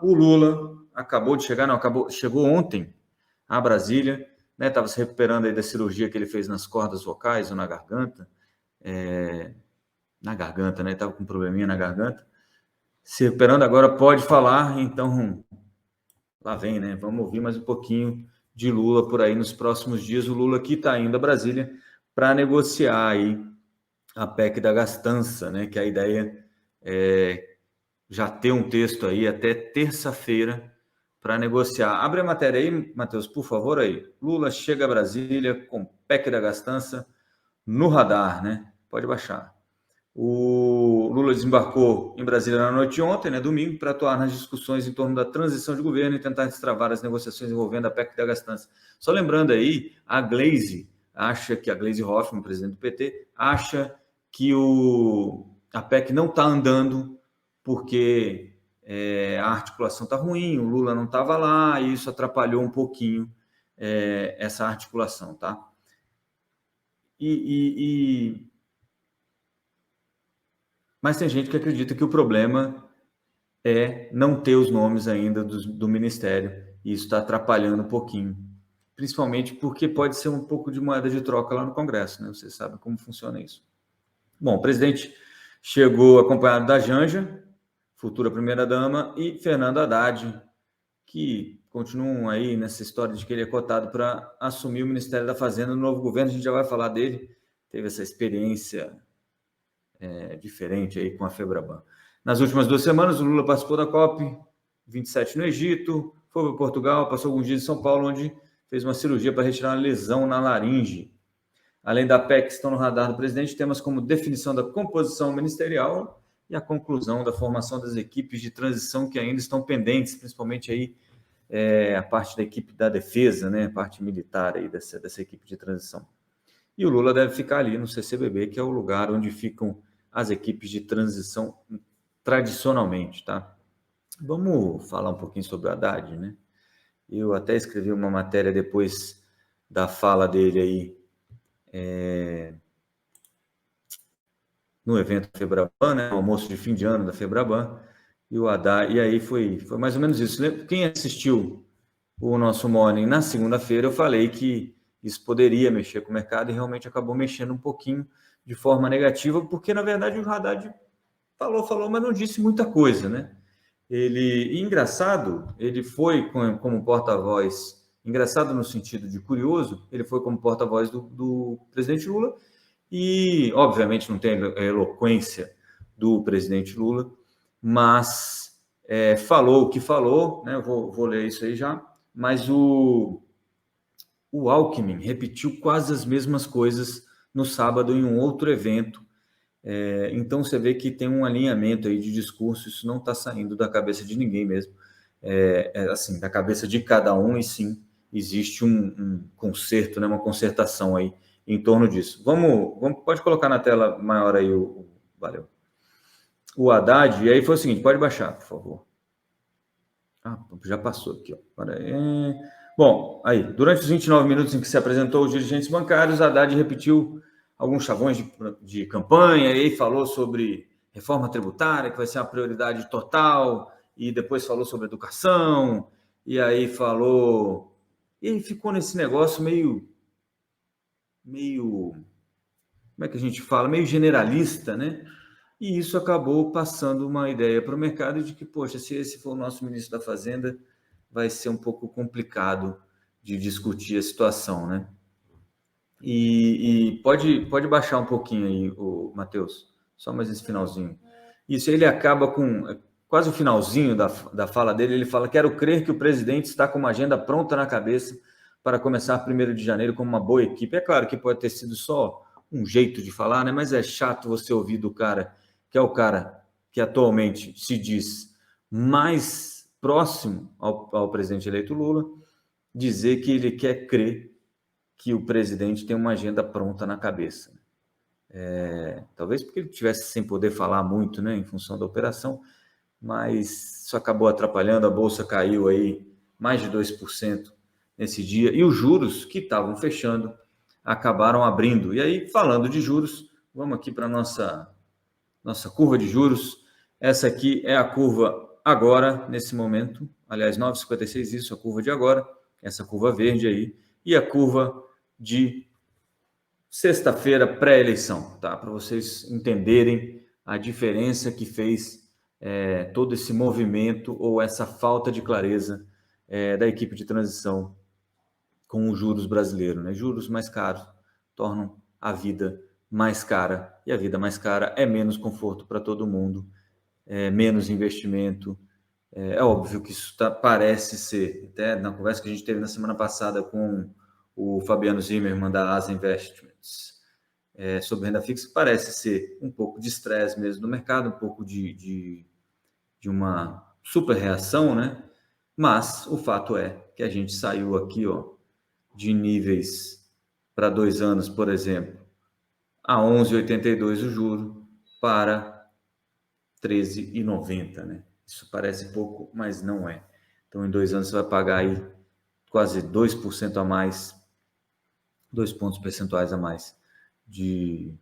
O Lula acabou de chegar, chegou ontem a Brasília, né? Estava se recuperando aí da cirurgia que ele fez nas cordas vocais ou na garganta, né? Estava com um probleminha na garganta. Se recuperando agora, pode falar, então lá vem, né? Vamos ouvir mais um pouquinho de Lula por aí nos próximos dias. O Lula que está indo a Brasília para negociar aí a PEC da gastança, né? Que a ideia é já ter um texto aí até terça-feira para negociar. Abre a matéria aí, Matheus, por favor, aí. Lula chega a Brasília com PEC da gastança no radar, né? Pode baixar. O Lula desembarcou em Brasília na noite de ontem, né, domingo, para atuar nas discussões em torno da transição de governo e tentar destravar as negociações envolvendo a PEC da gastança. Só lembrando aí, a Gleisi Hoffmann, presidente do PT, acha que a PEC não está andando porque a articulação está ruim, o Lula não estava lá e isso atrapalhou um pouquinho essa articulação, tá? Mas tem gente que acredita que o problema é não ter os nomes ainda do Ministério, e isso está atrapalhando um pouquinho, principalmente porque pode ser um pouco de moeda de troca lá no Congresso, né? Você sabe como funciona isso. Bom, o presidente chegou acompanhado da Janja, futura primeira-dama, e Fernando Haddad, que continuam aí nessa história de que ele é cotado para assumir o Ministério da Fazenda no novo governo. A gente já vai falar dele, teve essa experiência diferente aí com a Febraban. Nas últimas 2 semanas, o Lula participou da COP27 no Egito, foi para Portugal, passou alguns dias em São Paulo, onde fez uma cirurgia para retirar uma lesão na laringe. Além da PEC, estão no radar do presidente temas como definição da composição ministerial e a conclusão da formação das equipes de transição que ainda estão pendentes, principalmente aí a parte da equipe da defesa, né, a parte militar aí dessa equipe de transição. E o Lula deve ficar ali no CCBB, que é o lugar onde ficam as equipes de transição tradicionalmente, tá? Vamos falar um pouquinho sobre o Haddad, né? Eu até escrevi uma matéria depois da fala dele aí no evento da Febraban, né? No almoço de fim de ano da Febraban, e o Haddad, e aí foi mais ou menos isso. Quem assistiu o nosso Morning na segunda-feira, eu falei que isso poderia mexer com o mercado e realmente acabou mexendo um pouquinho de forma negativa, porque na verdade o Haddad falou, mas não disse muita coisa, né? Engraçado, ele foi como porta-voz, engraçado no sentido de curioso, ele foi como porta-voz do presidente Lula e, obviamente, não tem a eloquência do presidente Lula, mas falou o que falou, né? Vou ler isso aí já, mas o Alckmin repetiu quase as mesmas coisas no sábado em um outro evento. Então você vê que tem um alinhamento aí de discurso, isso não está saindo da cabeça de ninguém mesmo, assim, da cabeça de cada um, e sim, existe um concerto, né, uma concertação aí em torno disso. Pode colocar na tela maior aí valeu. O Haddad, e aí foi o seguinte, pode baixar, por favor. Já passou aqui, ó. Bom, aí, durante os 29 minutos em que se apresentou os dirigentes bancários, Haddad repetiu alguns chavões de campanha, e aí falou sobre reforma tributária, que vai ser uma prioridade total, e depois falou sobre educação, e aí falou... E aí ficou nesse negócio meio... Como é que a gente fala? Meio generalista, né? E isso acabou passando uma ideia para o mercado de que, poxa, se esse for o nosso ministro da Fazenda, vai ser um pouco complicado de discutir a situação, né? E pode baixar um pouquinho aí, Matheus, só mais esse finalzinho. Isso, ele acaba com quase o finalzinho da fala dele, ele fala: quero crer que o presidente está com uma agenda pronta na cabeça para começar 1º de janeiro com uma boa equipe. É claro que pode ter sido só um jeito de falar, né? Mas é chato você ouvir do cara, que é o cara que atualmente se diz mais próximo ao presidente eleito Lula, dizer que ele quer crer que o presidente tem uma agenda pronta na cabeça. Talvez porque ele tivesse sem poder falar muito, né, em função da operação, mas isso acabou atrapalhando, a Bolsa caiu aí mais de 2% nesse dia, e os juros que estavam fechando acabaram abrindo. E aí, falando de juros, vamos aqui para a nossa curva de juros. Essa aqui é a curva agora, nesse momento, aliás, 9,56, isso, a curva de agora, essa curva verde aí, e a curva de sexta-feira pré-eleição, tá? Para vocês entenderem a diferença que fez todo esse movimento ou essa falta de clareza da equipe de transição com os juros brasileiros, né? Juros mais caros tornam a vida mais cara, e a vida mais cara é menos conforto para todo mundo, menos investimento. É óbvio que isso parece ser, até na conversa que a gente teve na semana passada com o Fabiano Zimmermann da Asa Investments, sobre renda fixa, parece ser um pouco de estresse mesmo no mercado, um pouco de uma super reação, né? Mas o fato é que a gente saiu aqui, ó, de níveis para 2 anos, por exemplo, a 11,82 o juro para 13,90, né? Isso parece pouco, mas não é. Então, em 2 anos, você vai pagar aí quase 2% a mais, 2 pontos percentuais a mais de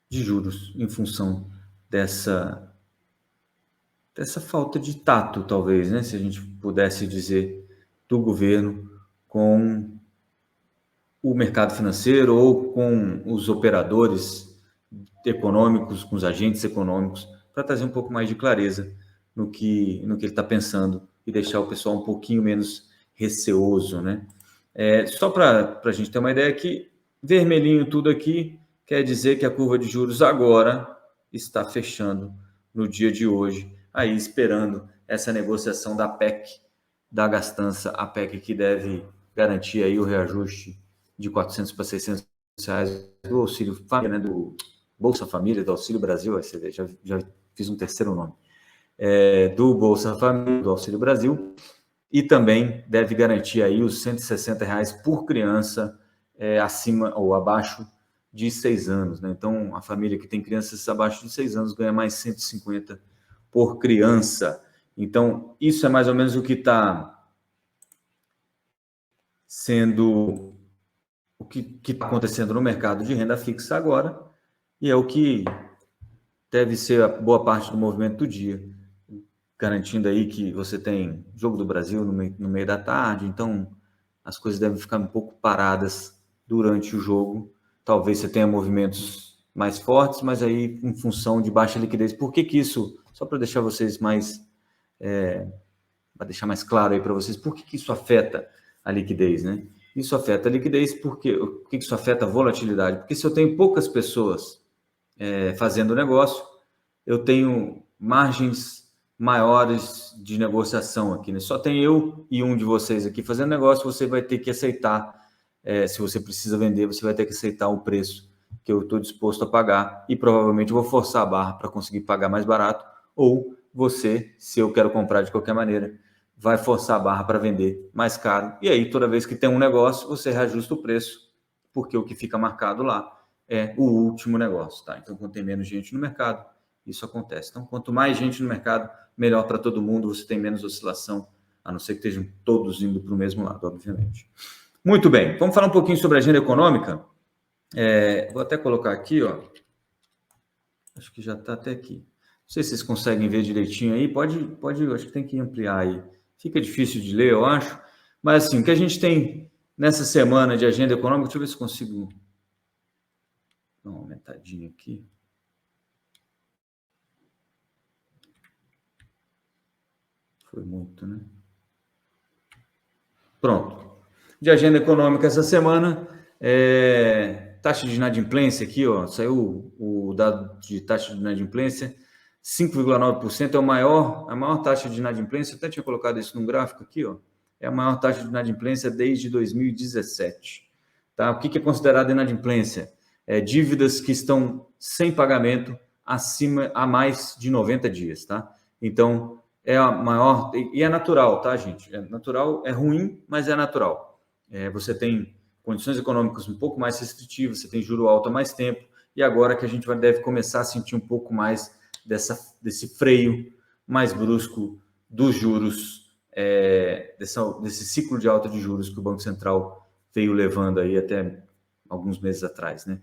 juros em função dessa falta de tato, talvez, né? Se a gente pudesse dizer, do governo com o mercado financeiro ou com os operadores econômicos, com os agentes econômicos, para trazer um pouco mais de clareza no que ele está pensando e deixar o pessoal um pouquinho menos receoso, né? Só para a gente ter uma ideia que vermelhinho tudo aqui quer dizer que a curva de juros agora está fechando no dia de hoje, aí esperando essa negociação da PEC, da gastança, a PEC que deve garantir aí o reajuste de 400 para 600 reais do Auxílio Família, né, do Bolsa Família, do Auxílio Brasil, aí você vê, já fiz um terceiro nome, do Bolsa Família, do Auxílio Brasil, e também deve garantir aí os 160 reais por criança acima ou abaixo de 6 anos, né? Então, a família que tem crianças abaixo de 6 anos ganha mais 150 por criança. Então, isso é mais ou menos o que está sendo, o que está acontecendo no mercado de renda fixa agora, e é o que deve ser a boa parte do movimento do dia, garantindo aí que você tem Jogo do Brasil no meio da tarde, então as coisas devem ficar um pouco paradas durante o jogo. Talvez você tenha movimentos mais fortes, mas aí em função de baixa liquidez. Por que isso, só para deixar vocês mais, para deixar mais claro aí para vocês, por que isso afeta a liquidez, né? Isso afeta a liquidez porque, por que isso afeta a volatilidade? Porque se eu tenho poucas pessoas fazendo negócio, eu tenho margens maiores de negociação aqui, né? Só tem eu e um de vocês aqui fazendo negócio, você vai ter que aceitar, se você precisa vender, você vai ter que aceitar o preço que eu estou disposto a pagar e provavelmente vou forçar a barra para conseguir pagar mais barato, ou você, se eu quero comprar de qualquer maneira, vai forçar a barra para vender mais caro. E aí, toda vez que tem um negócio, você reajusta o preço, porque o que fica marcado lá é o último negócio, tá? Então, quando tem menos gente no mercado, isso acontece. Então, quanto mais gente no mercado, melhor para todo mundo, você tem menos oscilação, a não ser que estejam todos indo para o mesmo lado, obviamente. Muito bem, vamos falar um pouquinho sobre a agenda econômica. Vou até colocar aqui, ó. Acho que já está até aqui. Não sei se vocês conseguem ver direitinho aí. Pode, acho que tem que ampliar aí. Fica difícil de ler, eu acho. Mas, assim, o que a gente tem nessa semana de agenda econômica, deixa eu ver se consigo dar uma aumentadinha aqui. Foi muito, né? Pronto. De agenda econômica essa semana, taxa de inadimplência aqui, ó, saiu o dado de taxa de inadimplência, 5,9% é a maior taxa de inadimplência, até tinha colocado isso num gráfico aqui, ó, é a maior taxa de inadimplência desde 2017. Tá? O que é considerado inadimplência? Dívidas que estão sem pagamento a mais de 90 dias. Tá? Então, é a maior, e é natural, tá, gente? É natural, é ruim, mas é natural. Você tem condições econômicas um pouco mais restritivas, você tem juro alto há mais tempo, e agora que a gente deve começar a sentir um pouco mais desse freio mais brusco dos juros, desse ciclo de alta de juros que o Banco Central veio levando aí até alguns meses atrás, né?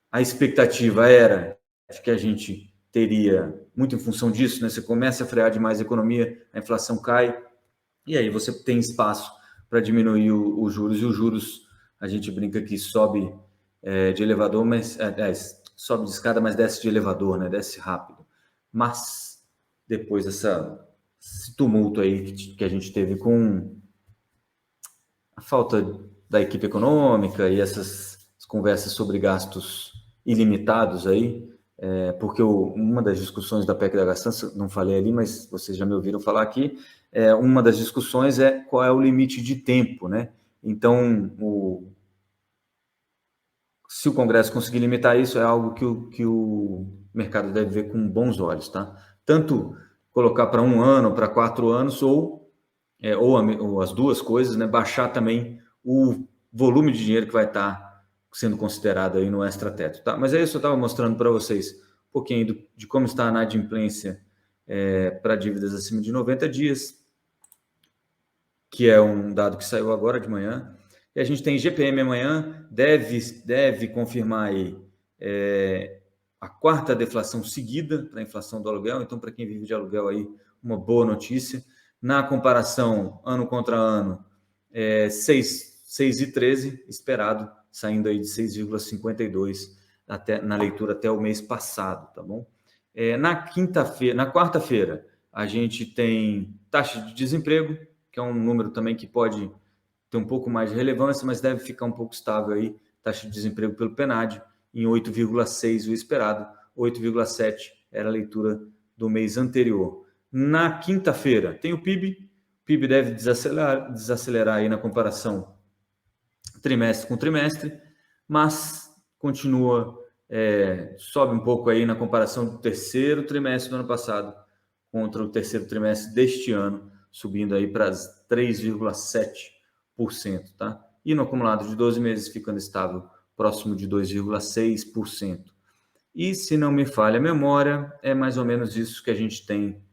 A expectativa era de que a gente teria, muito em função disso, né? Você começa a frear demais a economia, a inflação cai, e aí você tem espaço para diminuir os juros, e os juros, a gente brinca que sobe de elevador, mas sobe de escada, mas desce de elevador, né? Desce rápido. Mas depois esse tumulto aí que a gente teve com a falta da equipe econômica e essas conversas sobre gastos ilimitados aí, porque uma das discussões da PEC da gastança, não falei ali, mas vocês já me ouviram falar aqui, uma das discussões é qual é o limite de tempo, né? Então, se o Congresso conseguir limitar isso, é algo que o mercado deve ver com bons olhos, tá? Tanto colocar para 1 ano, para 4 anos, ou as duas coisas, né? Baixar também o volume de dinheiro que vai estar sendo considerado aí no extrateto, tá? Mas é isso, eu estava mostrando para vocês um pouquinho de como está a inadimplência para dívidas acima de 90 dias, que é um dado que saiu agora de manhã. E a gente tem GPM amanhã, deve confirmar aí a quarta deflação seguida para a inflação do aluguel. Então, para quem vive de aluguel aí, uma boa notícia. Na comparação, ano contra ano, 6,13 esperado, saindo aí de 6,52 na leitura até o mês passado, tá bom? Na quarta-feira, a gente tem taxa de desemprego, que é um número também que pode ter um pouco mais de relevância, mas deve ficar um pouco estável aí, taxa de desemprego pelo PNAD, em 8,6 o esperado, 8,7 era a leitura do mês anterior. Na quinta-feira tem o PIB deve desacelerar aí na comparação trimestre com trimestre, mas continua, sobe um pouco aí na comparação do terceiro trimestre do ano passado contra o terceiro trimestre deste ano, subindo aí para 3,7%, tá? E no acumulado de 12 meses ficando estável, próximo de 2,6%. E se não me falha a memória, é mais ou menos isso que a gente tem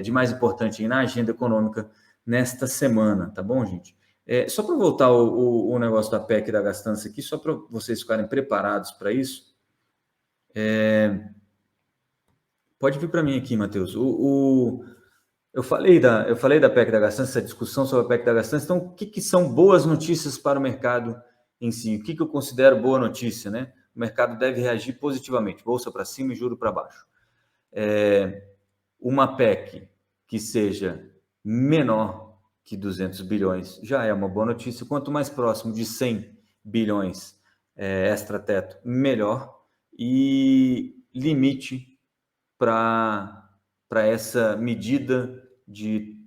de mais importante aí na agenda econômica nesta semana, tá bom, gente? Só para voltar o negócio da PEC da gastança aqui, só para vocês ficarem preparados para isso. Pode vir para mim aqui, Matheus. Eu falei da PEC da gastança, essa discussão sobre a PEC da gastança. Então, o que são boas notícias para o mercado em si? O que eu considero boa notícia, né? O mercado deve reagir positivamente, bolsa para cima e juro para baixo. Uma PEC que seja menor que 200 bilhões já é uma boa notícia. Quanto mais próximo de 100 bilhões extra-teto, melhor. E limite para essa medida de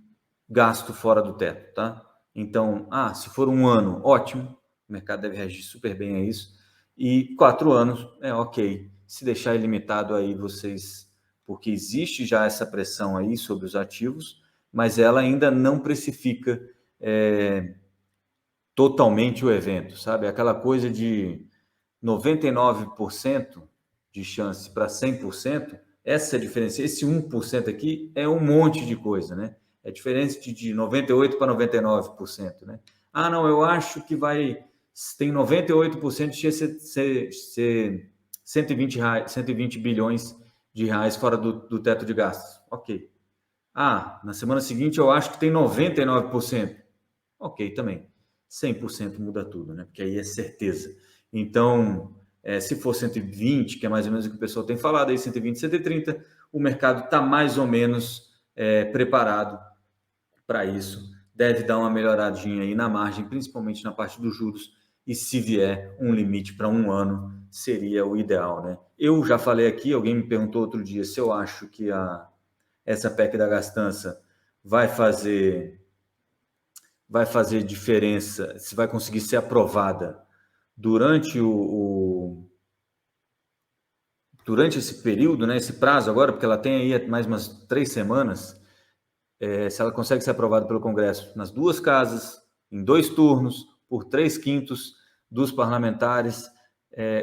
gasto fora do teto, tá? Então, se for 1 ano, ótimo, o mercado deve reagir super bem a isso. E 4 anos, ok. Se deixar ilimitado aí vocês, porque existe já essa pressão aí sobre os ativos, mas ela ainda não precifica totalmente o evento, sabe? Aquela coisa de 99% de chance para 100%, essa diferença, esse 1% aqui é um monte de coisa, né? É diferente de 98% para 99%, né? Não, eu acho que tem 98% de ser 120 bilhões de reais fora do teto de gastos. Ok. Na semana seguinte eu acho que tem 99%. Ok, também. 100% muda tudo, né? Porque aí é certeza. Então, se for 120, que é mais ou menos o que o pessoal tem falado, aí 120, 130, o mercado está mais ou menos preparado para isso. Deve dar uma melhoradinha aí na margem, principalmente na parte dos juros. E se vier um limite para 1 ano, seria o ideal, né? Eu já falei aqui, alguém me perguntou outro dia se eu acho que essa PEC da gastança vai fazer diferença, se vai conseguir ser aprovada durante durante esse período, né, esse prazo agora, porque ela tem aí mais umas 3 semanas, se ela consegue ser aprovada pelo Congresso nas 2 casas, em 2 turnos, por 3/5 dos parlamentares,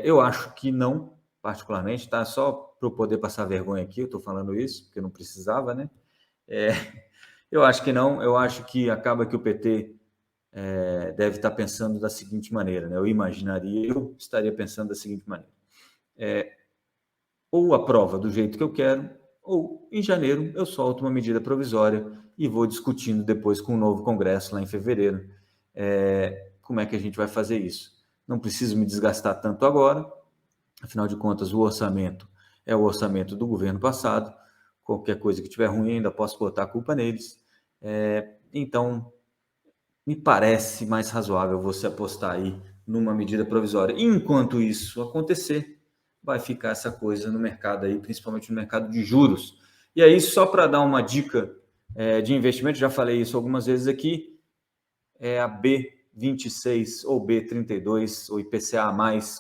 eu acho que não, particularmente, tá? Só para eu poder passar vergonha aqui, eu estou falando isso, porque eu não precisava, né? Eu acho que não, eu acho que acaba que o PT deve estar pensando da seguinte maneira, né? Eu estaria pensando da seguinte maneira. ou aprova do jeito que eu quero, ou em janeiro eu solto uma medida provisória e vou discutindo depois com o novo Congresso lá em fevereiro como é que a gente vai fazer isso. Não preciso me desgastar tanto agora, afinal de contas o orçamento é o orçamento do governo passado, qualquer coisa que tiver ruim ainda posso botar a culpa neles, então me parece mais razoável você apostar aí numa medida provisória. Enquanto isso acontecer, vai ficar essa coisa no mercado aí, principalmente no mercado de juros. E aí, só para dar uma dica de investimento, já falei isso algumas vezes aqui, é a B26 ou B32, ou IPCA+,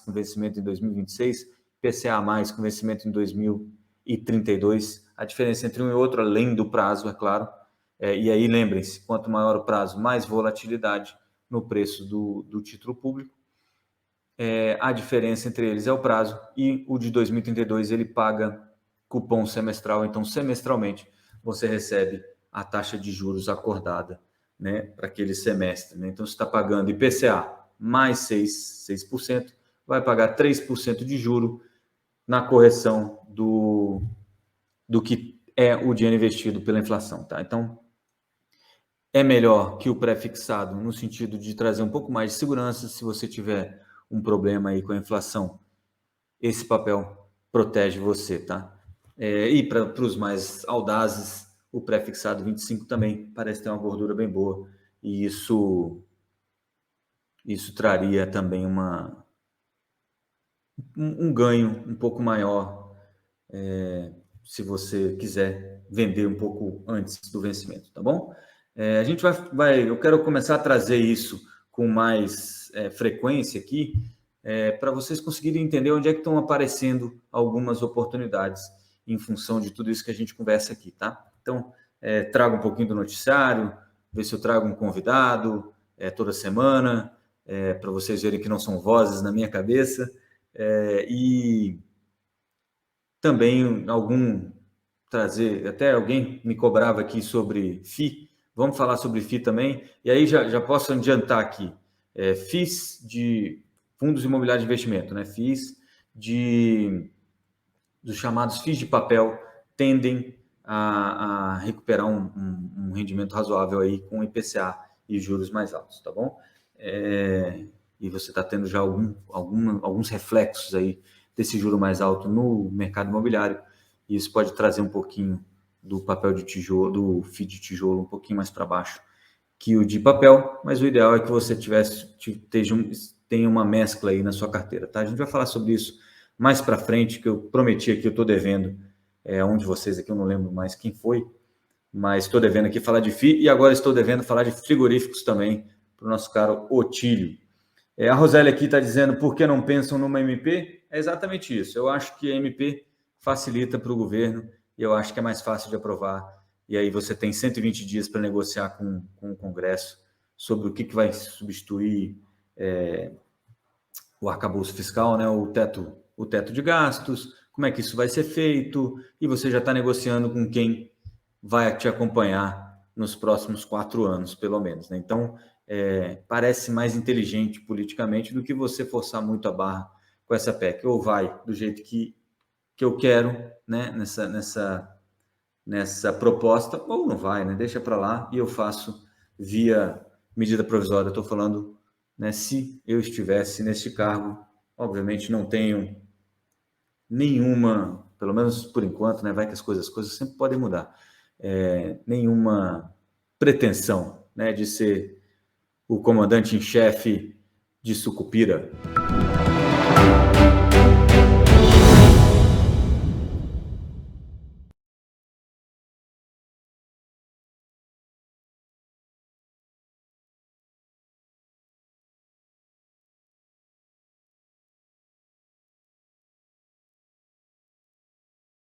com vencimento em 2026, IPCA+, com vencimento em 2032. A diferença entre um e outro, além do prazo, é claro. E aí, lembrem-se, quanto maior o prazo, mais volatilidade no preço do título público. A diferença entre eles é o prazo, e o de 2032 ele paga cupom semestral, então semestralmente você recebe a taxa de juros acordada, né, para aquele semestre. Né? Então, você está pagando IPCA mais 6%, vai pagar 3% de juro na correção do que é o dinheiro investido pela inflação. Tá? Então, é melhor que o pré-fixado no sentido de trazer um pouco mais de segurança. Se você tiver um problema aí com a inflação, esse papel protege você, tá? E para os mais audazes, o pré-fixado 25 também parece ter uma gordura bem boa, e isso traria também um ganho um pouco maior, se você quiser vender um pouco antes do vencimento, tá bom? A gente eu quero começar a trazer isso com mais frequência aqui, para vocês conseguirem entender onde é que estão aparecendo algumas oportunidades em função de tudo isso que a gente conversa aqui, tá? Então, trago um pouquinho do noticiário, ver se eu trago um convidado toda semana, para vocês verem que não são vozes na minha cabeça, e também trazer, até alguém me cobrava aqui sobre FII, vamos falar sobre FII também, e aí já posso adiantar aqui, FIIs de fundos imobiliários de investimento, né? FIIs dos chamados FIIs de papel tendem a recuperar um rendimento razoável aí com IPCA e juros mais altos, tá bom? E você está tendo já alguns reflexos aí desse juro mais alto no mercado imobiliário, e isso pode trazer um pouquinho do papel de tijolo, do FII de tijolo um pouquinho mais para baixo que o de papel, mas o ideal é que você tenha uma mescla aí na sua carteira, tá? A gente vai falar sobre isso mais para frente, que eu prometi aqui, eu estou devendo, um de vocês aqui, eu não lembro mais quem foi, mas estou devendo aqui falar de FII, e agora estou devendo falar de frigoríficos também, para o nosso caro Otílio. A Rosélia aqui está dizendo, por que não pensam numa MP? É exatamente isso, eu acho que a MP facilita para o governo, e eu acho que é mais fácil de aprovar, e aí você tem 120 dias para negociar com o Congresso sobre o que vai substituir o arcabouço fiscal, né? o teto de gastos, como é que isso vai ser feito, e você já está negociando com quem vai te acompanhar nos próximos 4 anos, pelo menos. Né? Então, parece mais inteligente politicamente do que você forçar muito a barra com essa PEC. Ou vai do jeito que eu quero, né? nessa proposta, ou não vai, né? Deixa para lá e eu faço via medida provisória. Estou falando, né, se eu estivesse neste cargo, obviamente não tenho nenhuma, pelo menos por enquanto, né, vai que as coisas sempre podem mudar, nenhuma pretensão, né, de ser o comandante em chefe de Sucupira.